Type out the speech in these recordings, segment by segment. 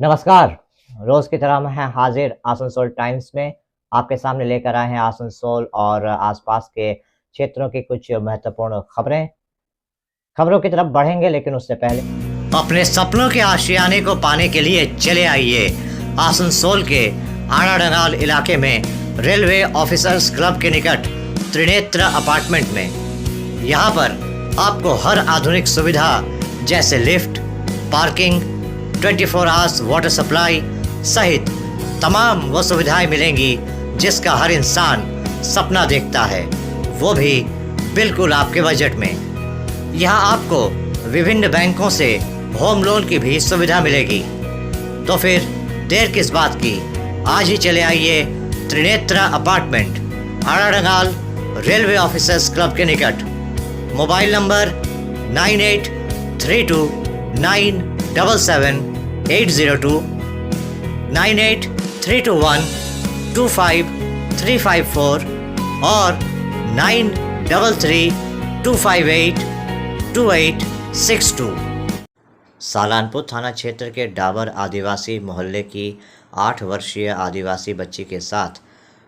नमस्कार। रोज की तरह मैं हाजिर आसनसोल टाइम्स में आपके सामने लेकर आए हैं आसनसोल और आसपास के क्षेत्रों की कुछ महत्वपूर्ण खबरों की तरफ बढ़ेंगे, लेकिन उससे पहले अपने सपनों के आशियाने को पाने के लिए चले आइए आसनसोल के आड़ाडंगाल इलाके में रेलवे ऑफिसर्स क्लब के निकट त्रिनेत्र अपार्टमेंट में। यहाँ पर आपको हर आधुनिक सुविधा जैसे lift, parking, 24 hours water supply सहित तमाम वो सुविधाएं मिलेंगी जिसका हर इंसान सपना देखता है, वो भी बिल्कुल आपके बजट में। यहाँ आपको विभिन्न बैंकों से होम लोन की भी सुविधा मिलेगी। तो फिर देर किस बात की, आज ही चले आइए Trinetra apartment, Aradangal railway officers club के निकट। मोबाइल नंबर 9832977802, 9832125354 और 9332582862। सालानपुर थाना क्षेत्र के डाबर आदिवासी मोहल्ले की 8 वर्षीय आदिवासी बच्ची के साथ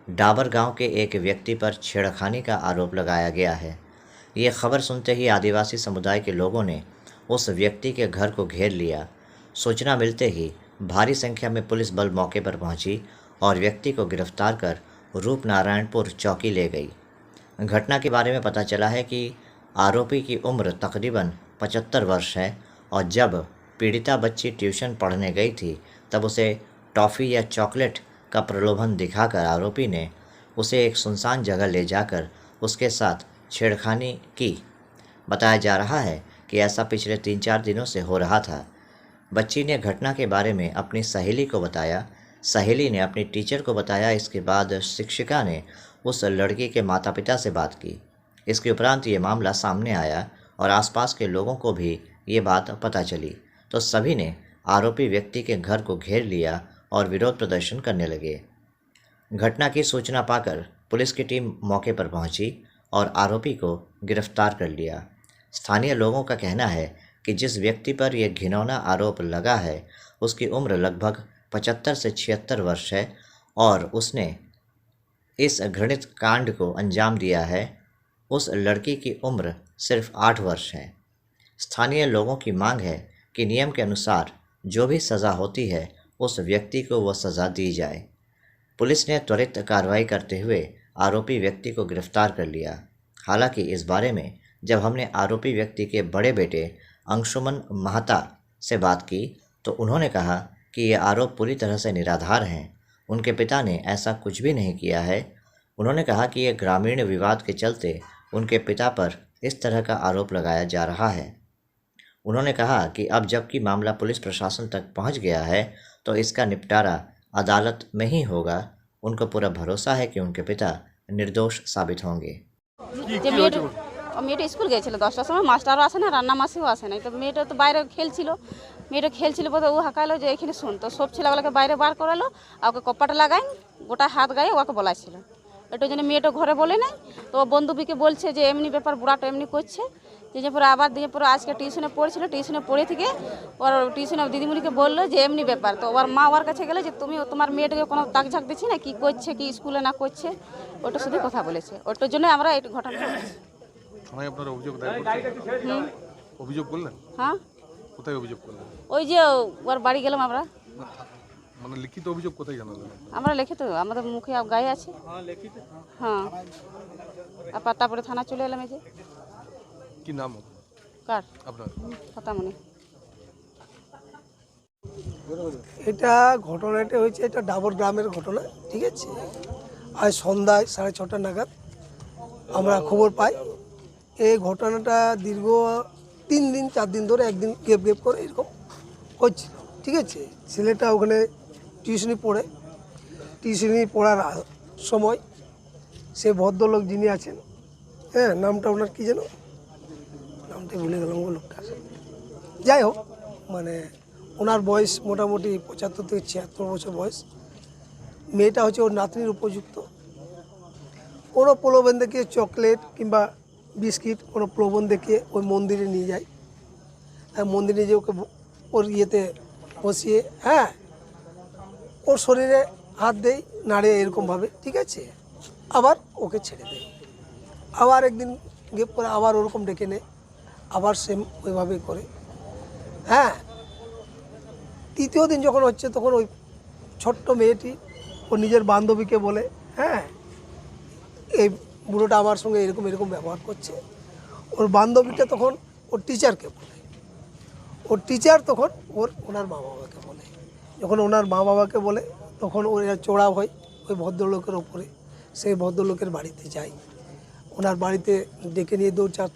डाबर गांव के एक व्यक्ति पर छेड़खानी का आरोप लगाया गया है। ये खबर सुनते ही आदिवासी समुदाय के लोगों ने उस व्यक्ति के घर को घेर लिया। सूचना मिलते ही भारी संख्या में पुलिस बल मौके पर पहुंची और व्यक्ति को गिरफ्तार कर रूपनारायणपुर चौकी ले गई। घटना के बारे में पता चला है कि आरोपी की उम्र तकरीबन 75 वर्ष है और जब पीड़िता बच्ची ट्यूशन पढ़ने गई थी तब उसे टॉफ़ी या चॉकलेट का प्रलोभन दिखाकर आरोपी ने उसे एक सुनसान जगह ले जाकर उसके साथ छेड़खानी की। बताया जा रहा है कि ऐसा पिछले 3-4 दिनों से हो रहा था। बच्ची ने घटना के बारे में अपनी सहेली को बताया, सहेली ने अपनी टीचर को बताया। इसके बाद शिक्षिका ने उस लड़की के माता पिता से बात की। इसके उपरांत ये मामला सामने आया और आसपास के लोगों को भी ये बात पता चली, तो सभी ने आरोपी व्यक्ति के घर को घेर लिया और विरोध प्रदर्शन करने लगे। घटना की सूचना पाकर पुलिस की टीम मौके पर पहुंची और आरोपी को गिरफ्तार कर लिया। स्थानीय लोगों का कहना है कि जिस व्यक्ति पर यह घिनौना आरोप लगा है उसकी उम्र लगभग 75 से 76 वर्ष है और उसने इस घृणित कांड को अंजाम दिया है। उस लड़की की उम्र सिर्फ 8 वर्ष है। स्थानीय लोगों की मांग है कि नियम के अनुसार जो भी सज़ा होती है उस व्यक्ति को वह सज़ा दी जाए। पुलिस ने त्वरित कार्रवाई करते हुए आरोपी व्यक्ति को गिरफ्तार कर लिया। हालांकि इस बारे में जब हमने आरोपी व्यक्ति के बड़े बेटे अंशुमन महता से बात की तो उन्होंने कहा कि ये आरोप पूरी तरह से निराधार हैं। उनके पिता ने ऐसा कुछ भी नहीं किया है। उन्होंने कहा कि यह ग्रामीण विवाद के चलते उनके पिता पर इस तरह का आरोप लगाया जा रहा है। उन्होंने कहा कि अब जबकि मामला पुलिस प्रशासन तक पहुंच गया है तो इसका निपटारा अदालत में ही होगा। उनको पूरा भरोसा है कि उनके पिता निर्दोष साबित होंगे। মেয়েটা স্কুল গিয়েছিল 10টার সময়, মাস্টারও আসে না, রান্না মাসিও আসে না। তো মেয়েটা তো বাইরে খেলছিল বলতে ও হাঁকালো যে এখানে শুন। তো সব ছেলেগুলোকে বাইরে বার করালো, আর ওকে কপাটা লাগাই গোটা হাত গায়ে ওকে বলাইছিল। এটার জন্য মেয়েটা ঘরে বলে নাই। তো ও বন্ধুবিকে বলছে যে এমনি ব্যাপার, বুড়াটা এমনি করছে। দিয়ে পরে আবার আজকে টিউশনে পড়েছিল, টিউশনে পড়ে থেকে ওর টিউশনে দিদিমণিকে বললো যে এমনি ব্যাপার। তো ওর মা ওর কাছে গেলো যে তুমি তোমার মেয়েটাকে কোনো তাকঝাক দিচ্ছি না, কি করছে কি স্কুলে না করছে, ওটা শুধু কথা বলেছে। ওটার জন্য আমরা এই ঘটনা ঘটেছে। থানায় আপনারা অভিযোগ দায়ের করেছেন? অভিযোগ করলেন? হ্যাঁ। কোথায় অভিযোগ করলেন? ওই যে ওর বাড়ি গেলাম আমরা। মানে লিখিত অভিযোগ কোথায় জানালেন? আমরা লিখিত আমাদের মুখে গায়ে আছে। হ্যাঁ, তারপরে থানা চলে এলাম। এই যে কি নাম কার? আপনার? ফতামণি। এটা ঘটনাটা হয়েছে, এটা ডাবর গ্রামের ঘটনা, ঠিক আছে। আজ সন্ধ্যায় 6:30 নাগাদ আমরা খবর পাই। এই ঘটনাটা দীর্ঘ 3-4 দিন ধরে একদিন গেপ করে এরকম হচ্ছিল, ঠিক আছে। ছেলেটা ওখানে টিউশনি পড়ার সময় সে ভদ্রলোক যিনি আছেন, হ্যাঁ নামটা ওনার কী যেন, নামটা ভুলে গেলাম ও লোকটার। যাই হোক, মানে ওনার বয়স মোটামুটি 75 থেকে 76 বছর বয়স। মেয়েটা হচ্ছে ওর নাতনির উপযুক্ত। কোনো প্রলোভন দেখিয়ে চকলেট কিংবা বিস্কিট কোনো প্রলোভন দেখিয়ে ওই মন্দিরে নিয়ে যায়। মন্দিরে যে ওকে ওর ইয়েতে বসিয়ে, হ্যাঁ ওর শরীরে হাত দেয়, নাড়ে এরকমভাবে, ঠিক আছে, আবার ওকে ছেড়ে দেয়। আবার একদিন গ্যাপ করে আবার ওরকম ডেকে নেয়, আবার সেম ওইভাবে করে। হ্যাঁ, তৃতীয় দিন যখন হচ্ছে তখন ওই ছোট্ট মেয়েটি ওর নিজের বান্ধবীকে বলে, হ্যাঁ এই বুড়োটা আমার সঙ্গে এরকম এরকম ব্যবহার করছে। ওর বান্ধবীটা তখন ওর টিচারকে বলে, ওর টিচার তখন ওনার মা বাবাকে বলে। যখন ওনার মা বাবাকে বলে তখন ওরা চড়াও হয় ওই ভদ্রলোকের ওপরে। সেই ভদ্রলোকের বাড়িতে যায়, ওনার বাড়িতে ডেকে নিয়ে দৌড়-চার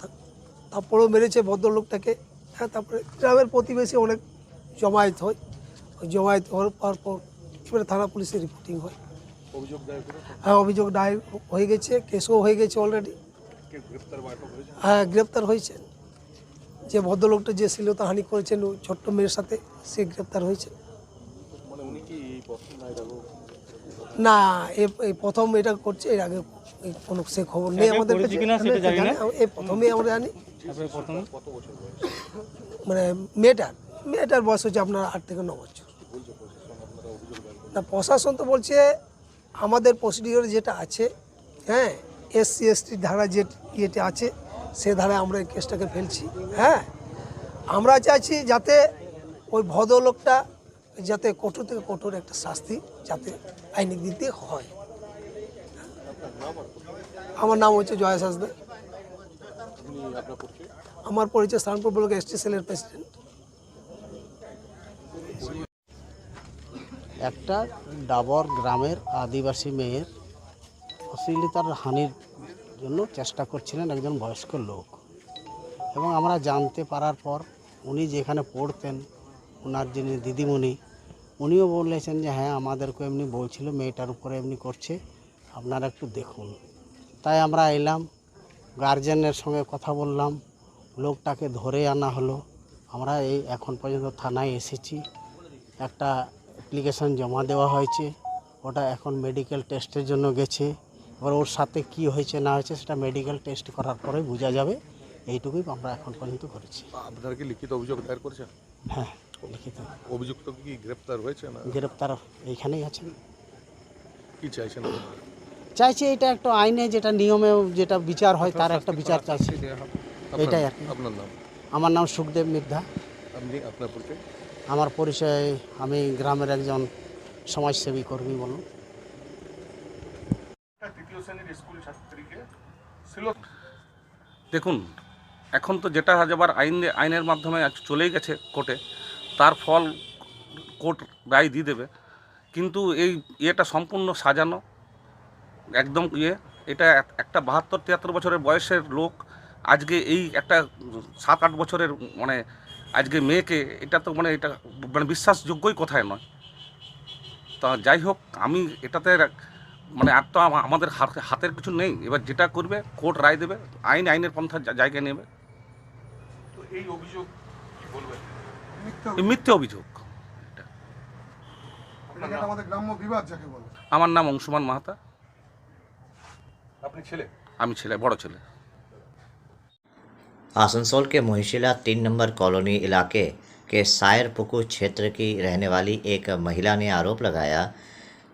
তারপরেও মেরেছে ভদ্রলোকটাকে। হ্যাঁ, তারপরে গ্রামের প্রতিবেশী অনেক জমায়েত হয়, ওই জমায়েত হওয়ার পর এবারে থানা পুলিশে রিপোর্টিং হয়। হ্যাঁ, অভিযোগ দায়ের হয়ে গেছে, কেসও হয়ে গেছে অলরেডি। হ্যাঁ, গ্রেপ্তার হয়েছেন। যে ভদ্রলোকটা যে শ্লীলতাহানি করেছেন ওই ছোট্ট মেয়ের সাথে, সে গ্রেপ্তার হয়েছে। না, এই প্রথম এটা করছে, এর আগে কোনো সে খবর নেই আমাদের কাছে। এই প্রথমেই আমরা জানি। মানে মেয়েটার বয়স হচ্ছে আপনার 8 থেকে 9 বছর। না, প্রশাসন তো বলছে আমাদের প্রসিডিওর যেটা আছে, হ্যাঁ, SC/ST ধারা যে ইয়েটা আছে সে ধারায় আমরা এই কেসটাকে ফেলছি। হ্যাঁ, আমরা চাইছি যাতে ওই ভদ্রলোকটা যাতে কঠোর থেকে কঠোর একটা শাস্তি যাতে আইনি দিতে হয়। আমার নাম হচ্ছে জয়েশ হাসদা। আমার পরিচয় স্থানপুর ব্লক ST সেলের প্রেসিডেন্ট। একটা ডাবর গ্রামের আদিবাসী মেয়ের অশ্লীলতার হানির জন্য চেষ্টা করছিলেন একজন বয়স্ক লোক, এবং আমরা জানতে পারার পর উনি যেখানে পড়তেন ওনার যিনি দিদিমণি উনিও বলেছেন যে হ্যাঁ আমাদেরকে এমনি বলছিল মেয়েটার উপরে এমনি করছে, আপনারা একটু দেখুন। তাই আমরা এলাম, গার্জেনের সঙ্গে কথা বললাম, লোকটাকে ধরে আনা হলো। আমরা এই এখন পর্যন্ত থানায় এসেছি, একটা অ্যাপ্লিকেশন জমা দেওয়া হয়েছে, ওটা এখন মেডিকেল টেস্টের জন্য গেছে। এবার ওর সাথে কি হয়েছে না হয়েছে সেটা মেডিকেল টেস্ট করার পরে বোঝা যাবে। এইটুকুই আমরা এখন পর্যন্ত করেছি। আপনারা কি লিখিত অভিযোগ দায়ের করেছেন? হ্যাঁ, লিখিত। অভিযুক্ত কি গ্রেপ্তার হয়েছে না? গ্রেপ্তার এইখানেই আছেন। কি চাইছেন? চাইছি এটা একটা আইনে যেটা নিয়মে যেটা বিচার হয় তার একটা বিচার চাইছি, এটাই আর কি। আপনার নাম? আমার নাম সুখদেব মির্ধা। আপনি আপনার পরিচয়? আমার পরিচয় আমি গ্রামের একজন সমাজসেবী কর্মী বলুন। দেখুন, এখন তো যেটা যাবার আইনের মাধ্যমে চলেই গেছে কোর্টে, তার ফল কোর্ট রায় দিয়ে দেবে। কিন্তু এই ইয়েটা সম্পূর্ণ সাজানো, একদম এটা একটা 72-73 বছরের বয়সের লোক আজকে এই একটা 7-8 বছরের মানে আজকে মেয়েকে, এটা তো মানে এটা মানে বিশ্বাসযোগ্যই কথায় নয়। তা যাই হোক, আমি এটাতে মানে আর তো আমাদের হাতের কিছু নেই। এবার যেটা করবে কোর্ট রায় দেবে, আইনের পন্থা জায়গায় নেবে। তো এই অভিযোগ কি বলবেন? মিথ্যে অভিযোগ। আমাদের গ্রাম্য বিবাদ যাকে বলে। আমার নাম অংশুমান মাহাতা। আপনি ছেলে? আমি ছেলে, বড় ছেলে। आसनसोल के मोहिशिला 3 नंबर कॉलोनी इलाके के सायरपुकु क्षेत्र की रहने वाली एक महिला ने आरोप लगाया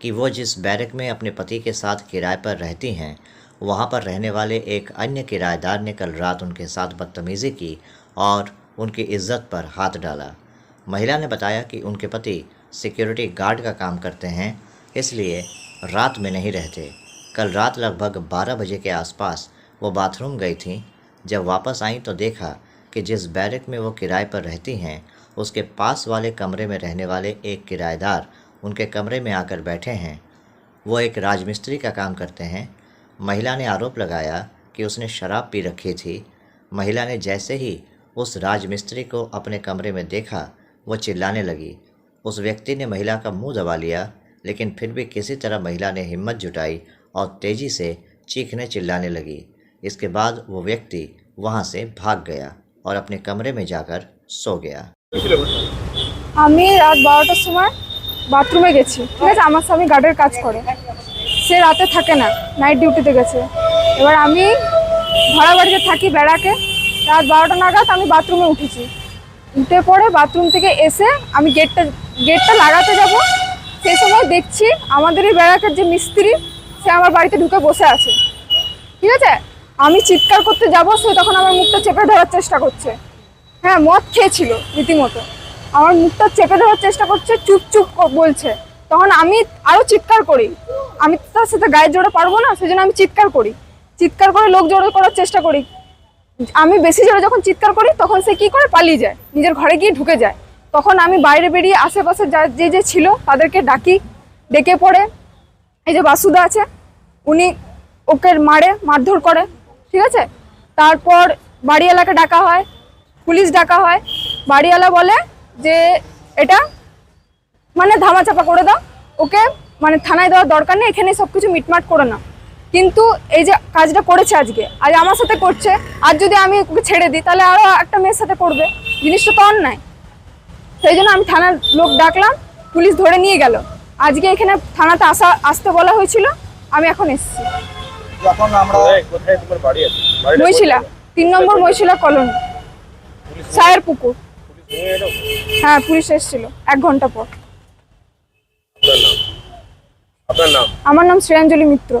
कि वो जिस बैरक में अपने पति के साथ किराए पर रहती हैं, वहां पर रहने वाले एक अन्य किराएदार ने कल रात उनके साथ बदतमीज़ी की और उनकी इज्जत पर हाथ डाला। महिला ने बताया कि उनके पति सिक्योरिटी गार्ड का काम करते हैं, इसलिए रात में नहीं रहते। कल रात लगभग 12 बजे के आसपास वो बाथरूम गई थीं। जब वापस आई तो देखा कि जिस बैरक में वो किराए पर रहती हैं, उसके पास वाले कमरे में रहने वाले एक किराएदार उनके कमरे में आकर बैठे हैं। वो एक राजमिस्त्री का काम करते हैं। महिला ने आरोप लगाया कि उसने शराब पी रखी थी। महिला ने जैसे ही उस राजमिस्त्री को अपने कमरे में देखा, वो चिल्लाने लगी। उस व्यक्ति ने महिला का मुंह दबा लिया, लेकिन फिर भी किसी तरह महिला ने हिम्मत जुटाई और तेज़ी से चीखने चिल्लाने लगी। इसके बाद वो व्यक्ति वहाँ से भाग गया और अपने कमरे में जाकर सो गया। আমি রাত 12টার সময় বাথরুমে গেছি, ঠিক আছে। আমার স্বামী গার্ডের কাজ করে, সে রাতে থাকে না, নাইট ডিউটিতে গেছে। এবার আমি ভাড়া বাড়িতে থাকি বেড়াকে। রাত 12টা নাগাদ আমি বাথরুমে উঠেছি। উঠে পরে বাথরুম থেকে এসে আমি গেটটা লাগাতে যাব, সেই সময় দেখছি আমাদের এই ব্যারাকের যে মিস্ত্রি সে আমার বাড়িতে ঢুকে বসে আছে, ঠিক আছে। আমি চিৎকার করতে যাব, সে তখন আমার মুখটা চেপে ধরার চেষ্টা করছে। হ্যাঁ, মদ খেয়েছিল রীতিমতো, আমার মুখটা চেপে ধরার চেষ্টা করছে, চুপ চুপ বলছে। তখন আমি আরো চিৎকার করি, আমি তার সাথে গায়ে জোরে পারবো না, সেজন্য আমি চিৎকার করি, চিৎকার করে লোক জড়ো করার চেষ্টা করি। আমি বেশি জোরে যখন চিৎকার করি তখন সে কি করে পালিয়ে যায়, নিজের ঘরে গিয়ে ঢুকে যায়। তখন আমি বাইরে বেরিয়ে আশেপাশে যে যে ছিল তাদেরকে ডাকি, ডেকে পড়ে এই যে বাসুদা আছে উনি ওকে মারধর করে, ঠিক আছে। তারপর বাড়িওয়ালাকে ডাকা হয়, পুলিশ ডাকা হয়। বাড়িওয়ালা বলে যে এটা মানে ধামাচাপা করে দাও, ওকে মানে থানায় দেওয়ার দরকার নেই, এখানে সব কিছু মিটমাট করে না। কিন্তু এই যে কাজটা করেছে আজকে, আজ আমার সাথে করছে, আর যদি আমি ওকে ছেড়ে দিই তাহলে আরও একটা মেয়ের সাথে করবে, জিনিসটা তো অন্যায়। সেই জন্য আমি থানার লোক ডাকলাম, পুলিশ ধরে নিয়ে গেল। আজকে এখানে থানাতে আসতে বলা হয়েছিল, আমি এখন এসেছি। যখন আমরা কোথায় তোমার বাড়ি আছে? মহিশিলা 3 নম্বর মহিশিলা কলোনি, সায়ের পুকুর। হ্যাঁ, পুলিশ এসেছিল 1 ঘন্টা পর। আপনার নাম? আমার নাম শ্রেয়াঞ্জলি মিত্র।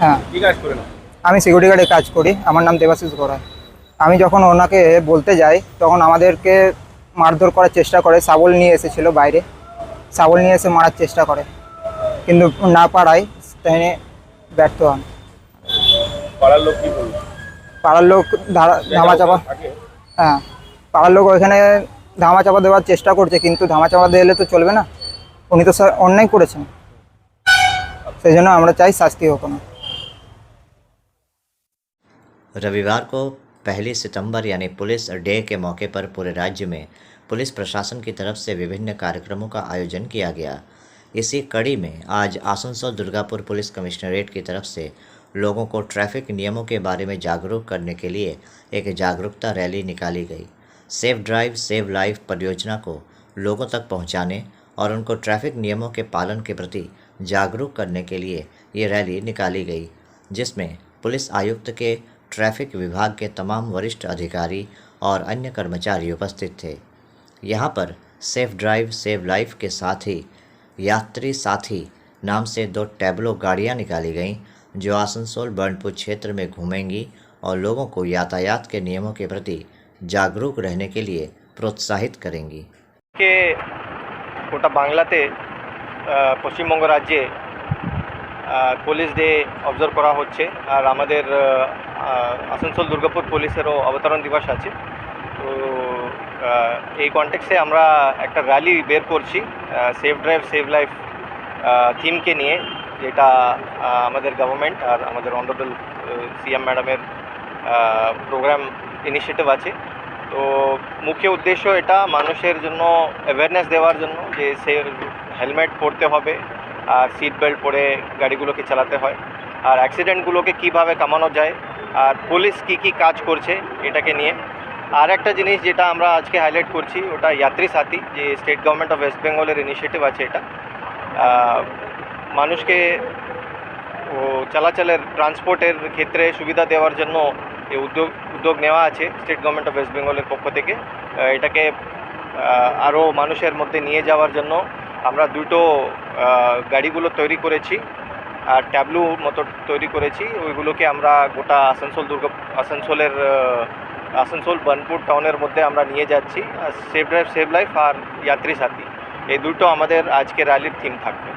হ্যাঁ, কি কাজ করেন? আমি সিকিউরিটি গার্ডে কাজ করি। আমার নাম দেবাশিস গোড়া। আমি যখন ওনাকে বলতে যাই তখন আমাদেরকে মারধর করার চেষ্টা করে, শাবল নিয়ে এসেছিল বাইরে, শাবল নিয়ে এসে মারার চেষ্টা করে, কিন্তু না পারায় তিনি ব্যর্থ হন। পাড়ার লোক কি বলল? পাড়ার লোক ধামাচাপা, হ্যাঁ পাড়ার লোক ওইখানে ধামাচাপা দেওয়ার চেষ্টা করছে, কিন্তু ধামাচাপা দিলে তো চলবে না, উনি তো অন্যায় করেছেন, সেই জন্য আমরা চাই শাস্তি হোক না। रविवार को 1 सितंबर यानी पुलिस डे के मौके पर पूरे राज्य में पुलिस प्रशासन की तरफ से विभिन्न कार्यक्रमों का आयोजन किया गया। इसी कड़ी में आज आसनसोल दुर्गापुर पुलिस कमिश्नरेट की तरफ से लोगों को ट्रैफिक नियमों के बारे में जागरूक करने के लिए एक जागरूकता रैली निकाली गई। सेफ ड्राइव सेव लाइफ परियोजना को लोगों तक पहुंचाने और उनको ट्रैफिक नियमों के पालन के प्रति जागरूक करने के लिए ये रैली निकाली गई, जिसमें पुलिस आयुक्त के ट्रैफिक विभाग के तमाम वरिष्ठ अधिकारी और अन्य कर्मचारी उपस्थित थे। यहाँ पर सेफ ड्राइव सेव लाइफ के साथ ही यात्री साथी नाम से 2 टैबलो गाड़ियाँ निकाली गईं, जो आसनसोल बर्नपुर क्षेत्र में घूमेंगी और लोगों को यातायात के नियमों के प्रति जागरूक रहने के लिए प्रोत्साहित करेंगी। के गोटा बांगलाते पश्चिमबंग राज्ये पुलिस डे অবজার্ভ করা হচ্ছে, আর আমাদের আসানসোল দুর্গাপুর পুলিশেরও অবতরণ দিবস আছে। তো এই কনটেক্সে আমরা একটা র্যালি বের করছি সেফ ড্রাইভ সেভ লাইফ থিমকে নিয়ে, যেটা আমাদের গভর্নমেন্ট আর আমাদের অনারেবল সিএম ম্যাডামের প্রোগ্রাম ইনিশিয়েটিভ আছে। তো মুখ্য উদ্দেশ্য এটা মানুষের জন্য অ্যাওয়ারনেস দেওয়ার জন্য যে হেলমেট পরতে হবে আর সিট বেল্ট পরে গাড়িগুলোকে চালাতে হয়, আর অ্যাক্সিডেন্টগুলোকে কীভাবে কমানো যায়, আর পুলিশ কী কাজ করছে এটাকে নিয়ে। আর একটা জিনিস যেটা আমরা আজকে হাইলাইট করছি ওটা যাত্রী সাথী, যে স্টেট গভর্নমেন্ট অফ ওয়েস্ট বেঙ্গলের ইনিশিয়েটিভ আছে। এটা মানুষকে চলাচলের ট্রান্সপোর্টের ক্ষেত্রে সুবিধা দেওয়ার জন্য এই উদ্যোগ নেওয়া আছে স্টেট গভর্নমেন্ট অফ ওয়েস্ট বেঙ্গলের পক্ষ থেকে। এটাকে আরও মানুষের মধ্যে নিয়ে যাওয়ার জন্য আমরা 2টো গাড়িগুলো তৈরি করেছি আর ট্যাবলু মতো তৈরি করেছি। ওইগুলোকে আমরা গোটা আসানসোল বার্নপুর টাউনের মধ্যে আমরা নিয়ে যাচ্ছি। সেফ ড্রাইভ সেভ লাইফ আর যাত্রী সাথী, এই 2টো আমাদের আজকে র্যালির থিম থাকবে।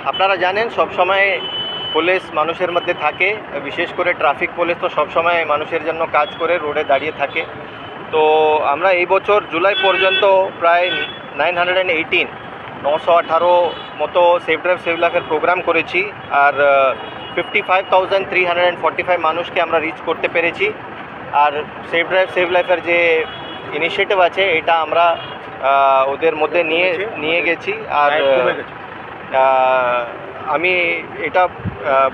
আপনারা জানেন সবসময় পুলিশ মানুষের মধ্যে থাকে, বিশেষ করে ট্রাফিক পুলিশ তো সবসময় মানুষের জন্য কাজ করে, রোডে দাঁড়িয়ে থাকে। তো আমরা এই বছর জুলাই পর্যন্ত প্রায় 918 মতো সেফ ড্রাইভ সেভ লাইফের প্রোগ্রাম করেছি, আর 55,345 মানুষকে আমরা রিচ করতে পেরেছি। আর সেফ ড্রাইভ সেভ লাইফের যে ইনিশিয়েটিভ আছে এটা আমরা ওদের মধ্যে নিয়ে গেছি। আর আমি এটা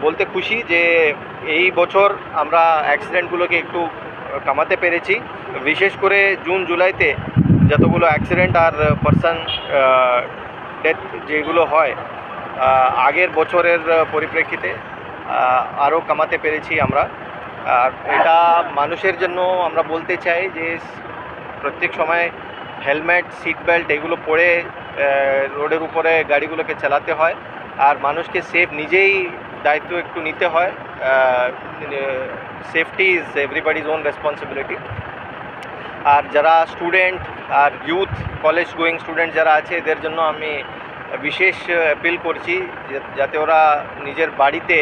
বলতে খুশি যে এই বছর আমরা অ্যাক্সিডেন্টগুলোকে একটু কমাতে পেরেছি। বিশেষ করে জুন জুলাইতে যতগুলো অ্যাক্সিডেন্ট আর পারসন ডেথ যেগুলো হয় আগের বছরের পরিপ্রেক্ষিতে আরও কমাতে পেরেছি আমরা। আর এটা মানুষের জন্য আমরা বলতে চাই যে প্রত্যেক সময় হেলমেট, সিট বেল্ট এগুলো পরে রোডের উপরে গাড়িগুলোকে চালাতে হয়। আর মানুষকে সেফ নিজেই দায়িত্ব একটু নিতে হয়। Safety is everybody's own responsibility. আর যারা স্টুডেন্ট আর ইউথ, কলেজ গোয়িং স্টুডেন্ট যারা আছে, এদের জন্য আমি বিশেষ অ্যাপিল করছি যাতে ওরা নিজের বাড়িতে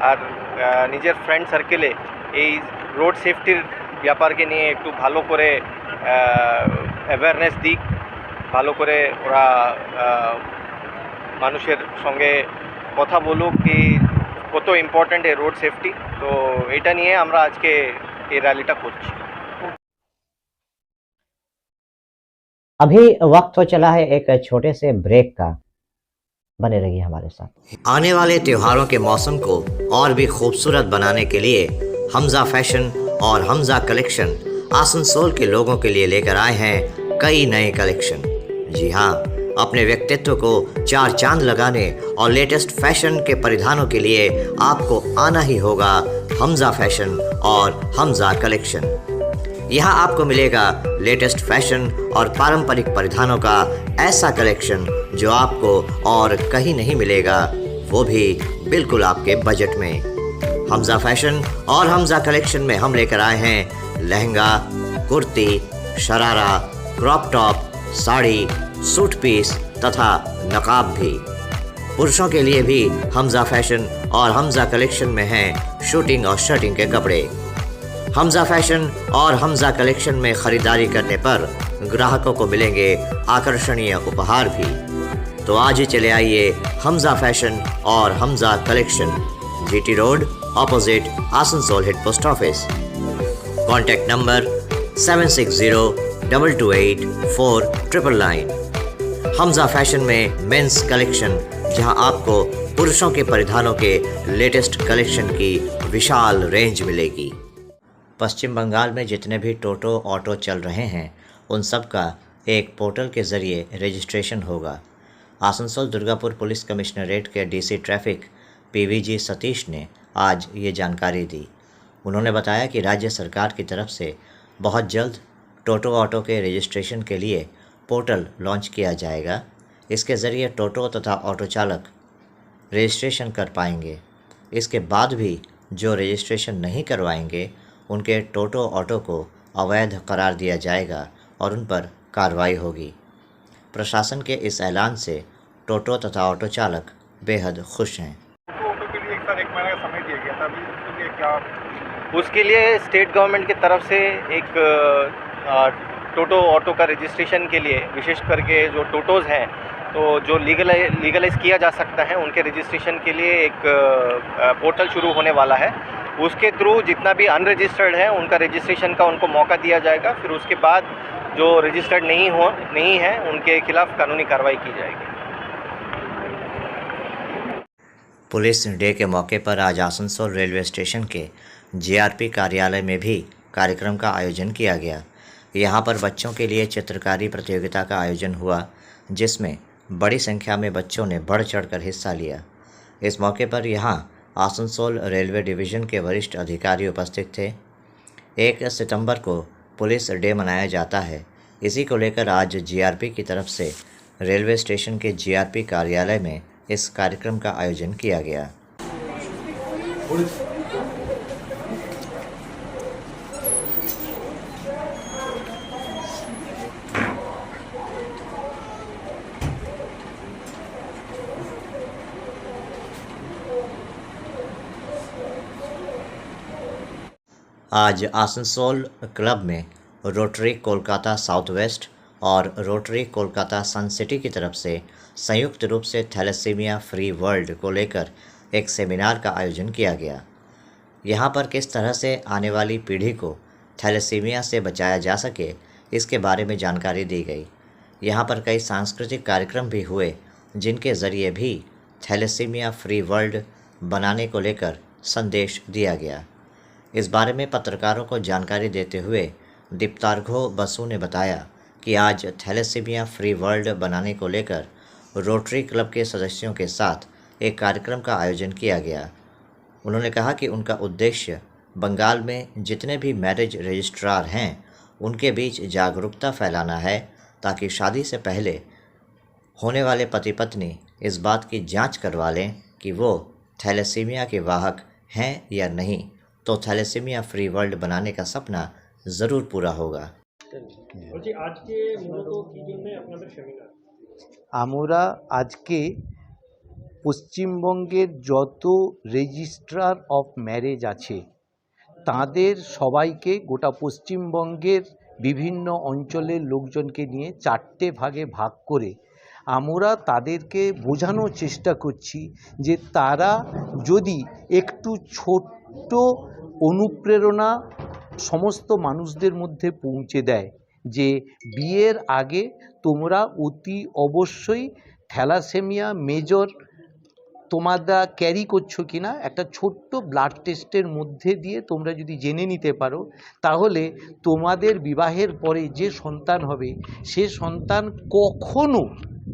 আর নিজের ফ্রেন্ড সার্কেলে এই রোড সেফটির ব্যাপারকে নিয়ে একটু ভালো করে অ্যাওয়ারনেস দিক, ভালো করে ওরা মানুষের সঙ্গে কথা বলুক কি কত ইম্পর্ট্যান্ট এই রোড সেফটি। তো এটা নিয়ে আমরা আজকে এই র্যালিটা করছি। अभी वक्त हो चला है एक छोटे से ब्रेक का, बने रहिए हमारे साथ। आने वाले त्योहारों के मौसम को और भी खूबसूरत बनाने के लिए हमजा फैशन और हमजा कलेक्शन आसनसोल के लोगों के लिए लेकर आए हैं कई नए कलेक्शन। जी हाँ, अपने व्यक्तित्व को चार चांद लगाने और लेटेस्ट फैशन के परिधानों के लिए आपको आना ही होगा हमजा फैशन और हमजा कलेक्शन। यहाँ आपको मिलेगा लेटेस्ट फैशन और पारंपरिक परिधानों का ऐसा कलेक्शन जो आपको और कहीं नहीं मिलेगा, वो भी बिल्कुल आपके बजट में। हमजा फैशन और हमजा कलेक्शन में हम लेकर आए हैं lehenga, kurti, sharara, crop top, sari, suit piece तथा नकाब भी। पुरुषों के लिए भी हमजा फैशन और हमजा कलेक्शन में हैं शूटिंग और शर्टिंग के कपड़े। हमजा फैशन और हमजा कलेक्शन में ख़रीदारी करने पर ग्राहकों को मिलेंगे आकर्षणीय उपहार भी। तो आज ही चले आइए हमजा फैशन और Hamza collection, GT road opposite Asansol head post office. Contact number 7602284999। Hamza fashion में मेंस कलेक्शन, जहां आपको पुरुषों के परिधानों के लेटेस्ट कलेक्शन की विशाल रेंज मिलेगी। पश्चिम बंगाल में जितने भी टोटो ऑटो चल रहे हैं उन सब का एक पोर्टल के ज़रिए रजिस्ट्रेशन होगा। आसनसोल दुर्गापुर पुलिस कमिश्नरेट के डीसी ट्रैफिक पीवीजी सतीश ने आज ये जानकारी दी। उन्होंने बताया कि राज्य सरकार की तरफ से बहुत जल्द टोटो ऑटो के रजिस्ट्रेशन के लिए पोर्टल लॉन्च किया जाएगा। इसके ज़रिए टोटो तथा ऑटो चालक रजिस्ट्रेशन कर पाएंगे। इसके बाद भी जो रजिस्ट्रेशन नहीं करवाएंगे उनके टोटो ऑटो को अवैध करार दिया जाएगा और उन पर कार्रवाई होगी। प्रशासन के इस ऐलान से टोटो तथा ऑटो चालक बेहद खुश हैं। ऑटो के लिए एक महीने का समय दिया गया था, अभी उसके लिए क्या? उसके लिए स्टेट गवर्नमेंट की तरफ से एक टोटो ऑटो का रजिस्ट्रेशन के लिए विशेष करके जो टोटोज़ हैं तो जो लीगलाइज किया जा सकता है उनके रजिस्ट्रेशन के लिए एक पोर्टल शुरू होने वाला है। उसके थ्रू जितना भी अनरजिस्टर्ड है उनका रजिस्ट्रेशन का उनको मौका दिया जाएगा। फिर उसके बाद जो रजिस्टर्ड नहीं है उनके खिलाफ कानूनी कार्रवाई की जाएगी। पुलिस डे के मौके पर आज आसनसोल रेलवे स्टेशन के जीआरपी कार्यालय में भी कार्यक्रम का आयोजन किया गया। यहाँ पर बच्चों के लिए चित्रकारी प्रतियोगिता का आयोजन हुआ, जिसमें बड़ी संख्या में बच्चों ने बढ़ चढ़कर हिस्सा लिया। इस मौके पर यहाँ आसनसोल रेलवे डिवीज़न के वरिष्ठ अधिकारी उपस्थित थे। 1 सितंबर को पुलिस डे मनाया जाता है। इसी को लेकर आज जीआरपी की तरफ से रेलवे स्टेशन के जीआरपी कार्यालय में इस कार्यक्रम का आयोजन किया गया। आज आसनसोल क्लब में रोटरी कोलकाता साउथ वेस्ट और रोटरी कोलकाता सन सिटी की तरफ से संयुक्त रूप से थैलेसीमिया फ्री वर्ल्ड को लेकर एक सेमिनार का आयोजन किया गया। यहाँ पर किस तरह से आने वाली पीढ़ी को थैलेसीमिया से बचाया जा सके, इसके बारे में जानकारी दी गई। यहाँ पर कई सांस्कृतिक कार्यक्रम भी हुए, जिनके ज़रिए भी थैलेसीमिया फ्री वर्ल्ड बनाने को लेकर संदेश दिया गया। इस बारे में पत्रकारों को जानकारी देते हुए दीप्तार्घो बसु ने बताया कि आज थैलेसीमिया फ्री वर्ल्ड बनाने को लेकर रोटरी क्लब के सदस्यों के साथ एक कार्यक्रम का आयोजन किया गया। उन्होंने कहा कि उनका उद्देश्य बंगाल में जितने भी मैरिज रजिस्ट्रार हैं उनके बीच जागरूकता फैलाना है ताकि शादी से पहले होने वाले पति पत्नी इस बात की जांच करवा लें कि वो थैलेसीमिया के वाहक हैं या नहीं, तो थैलेसीमिया फ्री वर्ल्ड बनाने का सपना ज़रूर पूरा होगा। আমরা আজকে পশ্চিমবঙ্গের যত রেজিস্ট্রার অফ ম্যারেজ আছে তাদের সবাইকে গোটা পশ্চিমবঙ্গের বিভিন্ন অঞ্চলের লোকজনকে নিয়ে 4টে ভাগে ভাগ করে আমরা তাদেরকে বোঝানোর চেষ্টা করছি যে তারা যদি একটু ছোট্ট অনুপ্রেরণা সমস্ত মানুষদের মধ্যে পৌঁছে দেয় যে বিয়ের আগে তোমরা অতি অবশ্যই থ্যালাসেমিয়া মেজর তোমরা ক্যারি করছো কিনা একটা ছোট্ট ব্লাড টেস্টের মধ্যে দিয়ে তোমরা যদি জেনে নিতে পারো তাহলে তোমাদের বিবাহের পরে যে সন্তান হবে সে সন্তান কখনো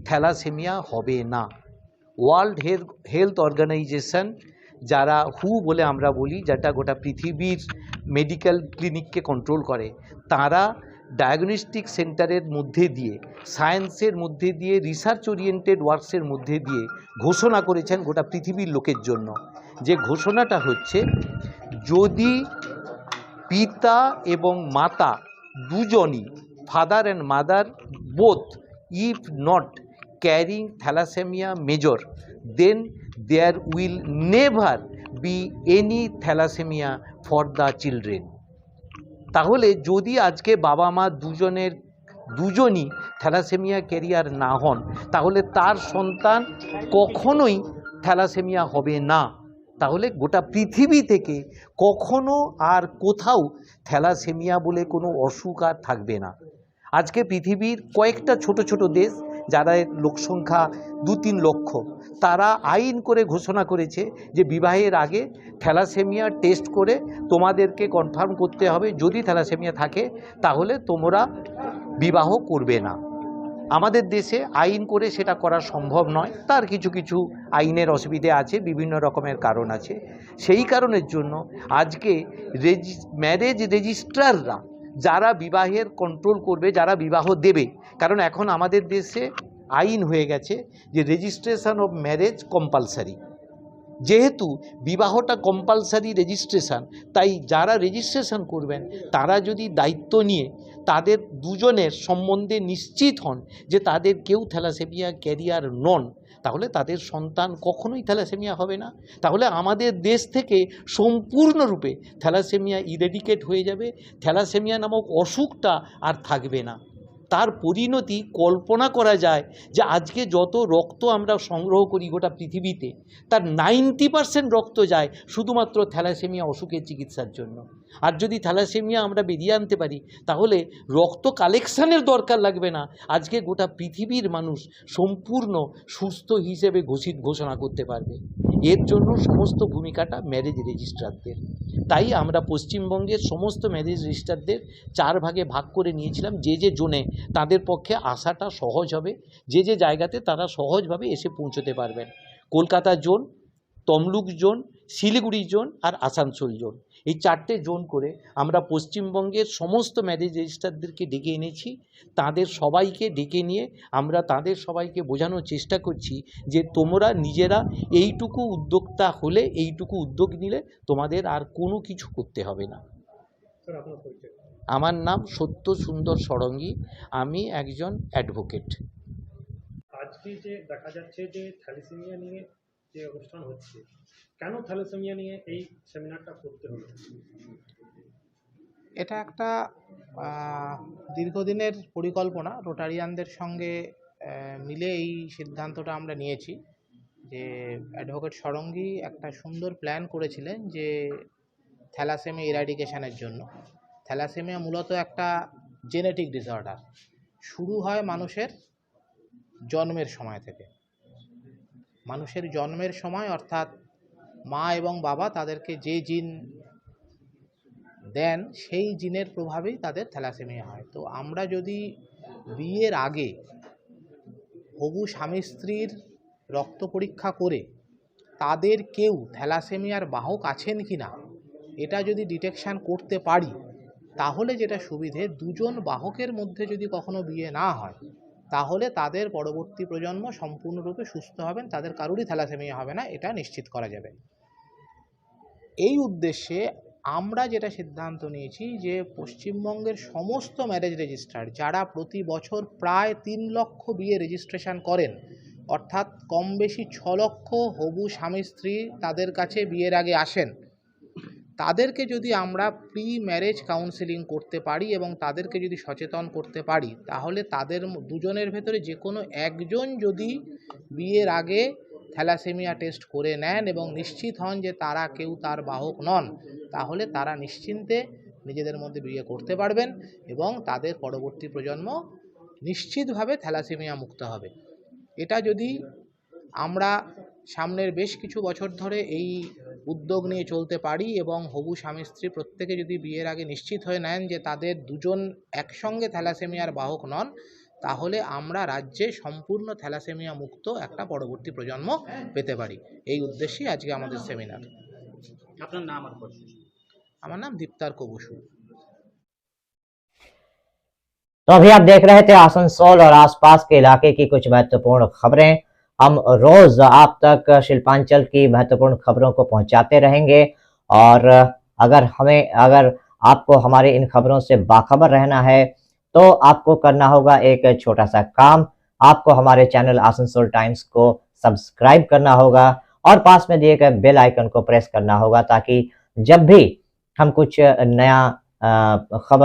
থ্যালাসেমিয়া হবে না। ওয়ার্ল্ড হেলথ অর্গানাইজেশন যারা হু বলে আমরা বলি, যেটা গোটা পৃথিবীর মেডিকেল ক্লিনিককে কন্ট্রোল করে, তারা ডায়াগনস্টিক সেন্টারের মধ্যে দিয়ে সায়েন্সের মধ্যে দিয়ে রিসার্চ ওরিয়েন্টেড ওয়ার্কসের মধ্যে দিয়ে ঘোষণা করেছেন গোটা পৃথিবীর লোকের জন্য, যে ঘোষণাটা হচ্ছে যদি পিতা এবং মাতা দুজনই father and mother both if not carrying thalassemia major then there will never be any thalassemia for the children. তাহলে যদি আজকে বাবা মা দুজনই থ্যালাসেমিয়া ক্যারিয়ার না হন তাহলে তার সন্তান কখনোই থ্যালাসেমিয়া হবে না। তাহলে গোটা পৃথিবী থেকে কখনো আর কোথাও থ্যালাসেমিয়া বলে কোনো অসুখ আর থাকবে না। আজকে পৃথিবীর কয়েকটা ছোট ছোট দেশ যারা লোকসংখ্যা 2-3 লক্ষ, তারা আইন করে ঘোষণা করেছে যে বিবাহের আগে থ্যালাসেমিয়া টেস্ট করে তোমাদেরকে কনফার্ম করতে হবে, যদি থ্যালাসেমিয়া থাকে তাহলে তোমরা বিবাহ করবে না। আমাদের দেশে আইন করে সেটা করা সম্ভব নয়, তার কিছু কিছু আইনের অসুবিধে আছে, বিভিন্ন রকমের কারণ আছে। সেই কারণের জন্য আজকে ম্যারেজ রেজিস্ট্রাররা যারা বিবাহের কন্ট্রোল করবে, যারা বিবাহ দেবে, কারণ এখন আমাদের দেশে আইন হয়ে গেছে যে রেজিস্ট্রেশন অফ ম্যারেজ কম্পালসারি। যেহেতু বিবাহটা কম্পালসারি রেজিস্ট্রেশন, তাই যারা রেজিস্ট্রেশন করবেন তারা যদি দায়িত্ব নিয়ে তাদের দুজনের সম্বন্ধে নিশ্চিত হন যে তাদের কেউ থ্যালাসেমিয়া ক্যারিয়ার নন, তাহলে তাদের সন্তান কখনোই থ্যালাসেমিয়া হবে না। তাহলে আমাদের দেশ থেকে সম্পূর্ণরূপে থ্যালাসেমিয়া ইরেডিকেট হয়ে যাবে, থ্যালাসেমিয়া নামক অসুখটা আর থাকবে না। তার পরিণতি কল্পনা করা যায় যে আজকে যত রক্ত আমরা সংগ্রহ করি গোটা পৃথিবীতে, তার 90% রক্ত যায় শুধুমাত্র থ্যালাসেমিয়া অসুখের চিকিৎসার জন্য। আর যদি থ্যালাসেমিয়া আমরা বেরিয়ে আনতে পারি তাহলে রক্ত কালেকশানের দরকার লাগবে না, আজকে গোটা পৃথিবীর মানুষ সম্পূর্ণ সুস্থ হিসেবে ঘোষণা করতে পারবে। এর জন্য সমস্ত ভূমিকাটা ম্যারেজ রেজিস্ট্রারদের। তাই আমরা পশ্চিমবঙ্গের সমস্ত ম্যারেজ রেজিস্ট্রারদের 4 ভাগে ভাগ করে নিয়েছিলাম, যে যে জোনে তাদের পক্ষে আসাটা সহজ হবে, যে যে জায়গাতে তারা সহজভাবে এসে পৌঁছতে পারবেন। Kolkata zone, Tamluk zone, Siliguri zone আর আসানসোল জোন, এই 4টে জোন করে আমরা পশ্চিমবঙ্গের সমস্ত ম্যারেজ রেজিস্ট্রারদেরকে ডেকে এনেছি। তাদের সবাইকে ডেকে নিয়ে আমরা তাদের সবাইকে বোঝানোর চেষ্টা করছি যে তোমরা নিজেরা এইটুকু উদ্যোক্তা হলে, এইটুকু উদ্যোগ নিলে তোমাদের আর কোনো কিছু করতে হবে না। আমার নাম সত্য সুন্দর ষড়ঙ্গী, আমি একজন অ্যাডভোকেট। আজকে যে দেখা যাচ্ছে যে থ্যালাসেমিয়া নিয়ে যে অনুষ্ঠান হচ্ছে, কেন থ্যালাসেমিয়া নিয়ে এই সেমিনারটা করতে হলো? এটা একটা দীর্ঘদিনের পরিকল্পনা, রোটারিয়ানদের সঙ্গে মিলে এই সিদ্ধান্তটা আমরা নিয়েছি। যে অ্যাডভোকেট ষড়ঙ্গী একটা সুন্দর প্ল্যান করেছিলেন যে থ্যালাসেমিয়া ইরাডিকেশনের জন্য। থ্যালাসেমিয়া মূলত একটা জেনেটিক ডিসঅর্ডার, শুরু হয় মানুষের জন্মের সময় থেকে। মানুষের জন্মের সময় অর্থাৎ মা এবং বাবা তাদেরকে যে জিন দেন সেই জিনের প্রভাবেই তাদের থ্যালাসেমিয়া হয়। তো আমরা যদি বিয়ের আগে হবু স্বামী স্ত্রীর রক্ত পরীক্ষা করে তাদের কেউ থ্যালাসেমিয়ার বাহক আছেন কি না এটা যদি ডিটেকশান করতে পারি, তাহলে যেটা সুবিধে, দুজন বাহকের মধ্যে যদি কখনো বিয়ে না হয় তাহলে তাদের পরবর্তী প্রজন্ম সম্পূর্ণরূপে সুস্থ হবেন, তাদের কারোরই থ্যালাসেমিয়া হবে না, এটা নিশ্চিত করা যাবে। এই উদ্দেশ্যে আমরা যেটা সিদ্ধান্ত নিয়েছি যে পশ্চিমবঙ্গের সমস্ত ম্যারেজ রেজিস্ট্রার যারা প্রতি বছর প্রায় 3 লক্ষ বিয়ে রেজিস্ট্রেশন করেন, অর্থাৎ কম বেশি 6 লক্ষ হবু স্বামী স্ত্রী তাদের কাছে বিয়ের আগে আসেন, তাদেরকে যদি আমরা প্রি ম্যারেজ কাউন্সেলিং করতে পারি এবং তাদেরকে যদি সচেতন করতে পারি, তাহলে তাদের দুজনের ভেতরে যে কোনো একজন যদি বিয়ের আগে থ্যালাসেমিয়া টেস্ট করে নেন এবং নিশ্চিত হন যে তারা কেউ তার বাহক নন, তাহলে তারা নিশ্চিন্তে নিজেদের মধ্যে বিয়ে করতে পারবেন এবং তাদের পরবর্তী প্রজন্ম নিশ্চিতভাবে থ্যালাসেমিয়া মুক্ত হবে। এটা যদি আমরা সামনের বেশ কিছু বছর ধরে এই উদ্যোগ নিয়ে চলতে পারি এবং হবু স্বামী স্ত্রী প্রত্যেকে যদি বিয়ের আগে নিশ্চিত হয়ে নেন যে তাদের দুজন একসঙ্গে থ্যালাসেমিয়ার বাহক নন, তাহলে আমরা রাজ্যে সম্পূর্ণ থ্যালাসেমিয়া মুক্ত একটা পরবর্তী প্রজন্ম পেতে পারি। এই উদ্দেশ্যেই আজকে আমাদের সেমিনার। আপনার নাম আর পরিচয়? আমার নাম दीप्तार्क बसु। तो अभी आप देख रहे थे आसनसोल और आसपास के इलाके की कुछ महत्वपूर्ण खबरें। हम रोज आप तक शिल्पांचल की महत्वपूर्ण खबरों को पहुंचाते रहेंगे और अगर आपको हमारे इन खबरों से बाखबर रहना है तो आपको करना होगा एक छोटा सा काम। आपको हमारे चैनल आसनसोल टाइम्स को सब्सक्राइब करना होगा और पास में दिए गए बेल आइकन को प्रेस करना होगा, ताकि जब भी हम कुछ नया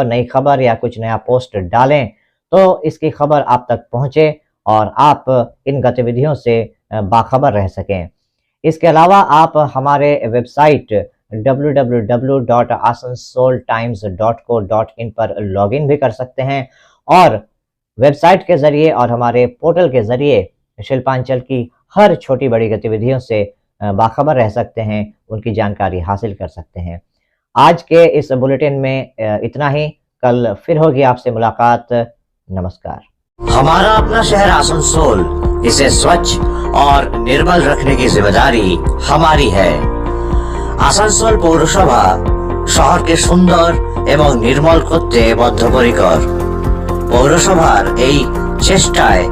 नई खबर या कुछ नया पोस्ट डालें तो इसकी खबर आप तक पहुंचे और आप इन गतिविधियों से बाखबर रह सकें। इसके अलावा आप हमारे वेबसाइट www.asansoltimes.co.in पर लॉगिन भी कर सकते हैं और वेबसाइट के जरिए और हमारे पोर्टल के जरिए शिल्पांचल की हर छोटी बड़ी गतिविधियों से बाखबर रह सकते हैं, उनकी जानकारी हासिल कर सकते हैं। आज के इस बुलेटिन में इतना ही। कल फिर होगी आपसे मुलाकात। नमस्कार। हमारा अपना शहर आसनसोल, इसे स्वच्छ और निर्मल रखने की जिम्मेदारी हमारी है। आसनसोल पौरसभा শহরকে সুন্দর এবং নির্মল করতে বদ্ধপরিকর। পৌরসভার এই চেষ্টায়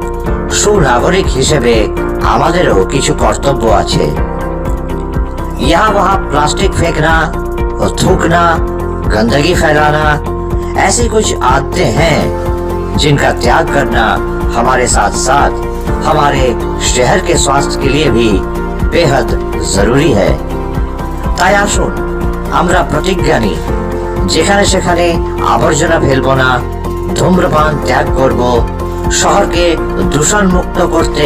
সুনাগরিক হিসেবে আমাদেরও কিছু কর্তব্য আছে। यहाँ वहाँ प्लास्टिक फेंकना, थूकना, गंदगी फैलाना, ऐसी कुछ आदतें हैं जिनका त्याग करना हमारे साथ साथ हमारे शहर के स्वास्थ्य के लिए भी बेहद जरूरी है। তাই আসুন আমরা প্রতিজ্ঞা নিই, যেখানে সেখানে আবর্জনা ফেলবো না, ধূম্রপান ত্যাগ করব, শহরকে দূষণ মুক্ত করতে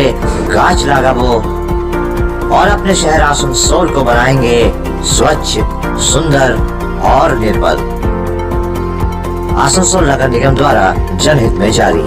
গাছ লাগাবো और अपने शहर आसनसोल को बनाएंगे स्वच्छ, सुंदर और निर्मल। आसनसोल नगर निगम द्वारा जनहित में जारी।